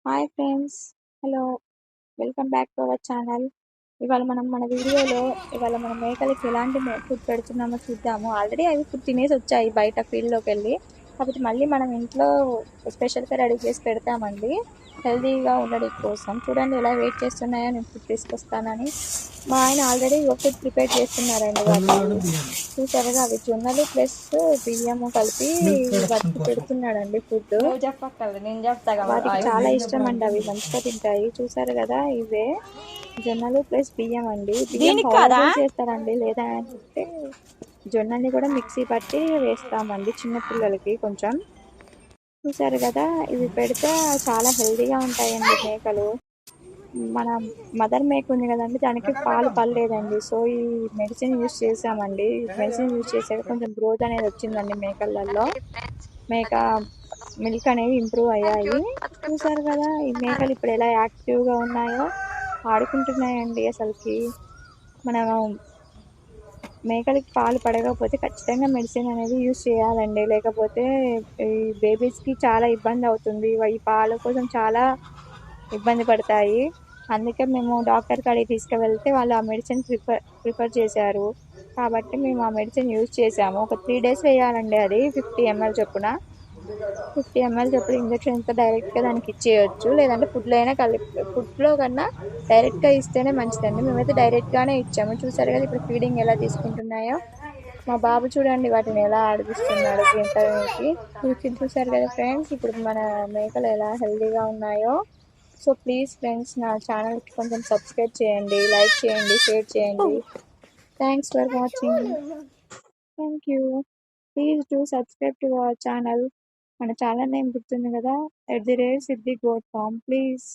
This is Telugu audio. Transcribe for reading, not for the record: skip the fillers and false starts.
Hi friends. Hello. Welcome back to our channel. ఇవాళ మన వీడియోలో మన మేకలకి ఎలాంటి ఫుడ్ పెడుతున్నామో చూద్దాము. ఆల్రెడీ అవి ఫుడ్ తినేసి వచ్చాయి బయట ఫీల్డ్లోకి వెళ్ళి. కాకపోతే మళ్ళీ మనం ఇంట్లో స్పెషల్గా రెడీ చేసి పెడతామండి హెల్తీగా ఉండడం కోసం. చూడండి ఎలా వెయిట్ చేస్తున్నాయో, నేను ఫుడ్ తీసుకొస్తానని. మా ఆయన ఆల్రెడీ ఫుడ్ ప్రిపేర్ చేస్తున్నారండి. వాటికి చూసారుగా, అవి జొన్నలు ప్లస్ బియ్యము కలిపి వాటికి పెడుతున్నాడండి ఫుడ్. వాటికి చాలా ఇష్టం అండి, అవి మంచిగా తింటాయి. చూసారు కదా, ఇవే జొన్నలు ప్లస్ బియ్యం అండి. బియ్యం పౌడర్ చేస్తారండి, లేదా అంటే జొన్నల్ని కూడా మిక్సీ పట్టి వేస్తామండి చిన్న పిల్లలకి కొంచెం. చూసారు కదా, ఇవి పెడితే చాలా హెల్తీగా ఉంటాయండి మేకలు. మన మదర్ మేక ఉంది కదండి, దానికి పాలు పడలేదండి. సో ఈ మెడిసిన్ యూజ్ చేసామండి. మెడిసిన్ యూజ్ చేసాక కొంచెం గ్రోత్ అనేది వచ్చిందండి మేకలలో. మేక మిల్క్ అనేవి ఇంప్రూవ్ అయ్యాయి. చూసారు కదా, ఈ మేకలు ఇప్పుడు ఎలా యాక్టివ్గా ఉన్నాయో, ఆడుకుంటున్నాయండి. అసలుకి మనం మేకలకి పాలు పడకపోతే ఖచ్చితంగా మెడిసిన్ అనేది యూజ్ చేయాలండి. లేకపోతే ఈ బేబీస్కి చాలా ఇబ్బంది అవుతుంది. ఈ పాల కోసం చాలా ఇబ్బంది పడతాయి. అందుకే మేము డాక్టర్ కాడికి తీసుకువెళ్తే వాళ్ళు ఆ మెడిసిన్ ప్రిఫర్ చేశారు. కాబట్టి మేము ఆ మెడిసిన్ యూజ్ చేసాము. ఒక 3 days వేయాలండి. అది 50 ml చొప్పున. 50 ml చొప్పున ఇంజక్షన్తో డైరెక్ట్గా దానికి ఇచ్చేయచ్చు. లేదంటే ఫుడ్లో కన్నా డైరెక్ట్గా ఇస్తేనే మంచిదండి. మేమైతే డైరెక్ట్గానే ఇచ్చాము. చూసారు కదా ఇప్పుడు ఫీడింగ్ ఎలా తీసుకుంటున్నాయో. మా బాబు చూడండి వాటిని ఎలా ఆడిపిస్తున్నాడు గెంతడానికి. చూసారు కదా ఫ్రెండ్స్, ఇప్పుడు మన మేకలు ఎలా హెల్తీగా ఉన్నాయో. సో ప్లీజ్ ఫ్రెండ్స్, నా ఛానల్కి కొంచెం సబ్స్క్రైబ్ చేయండి, లైక్ చేయండి, షేర్ చేయండి. Thanks for watching. Thank you. Please do subscribe to our channel. మన ఛానల్ నేమ్ గుర్తుంది కదా, @siddhi goat farm. ప్లీజ్.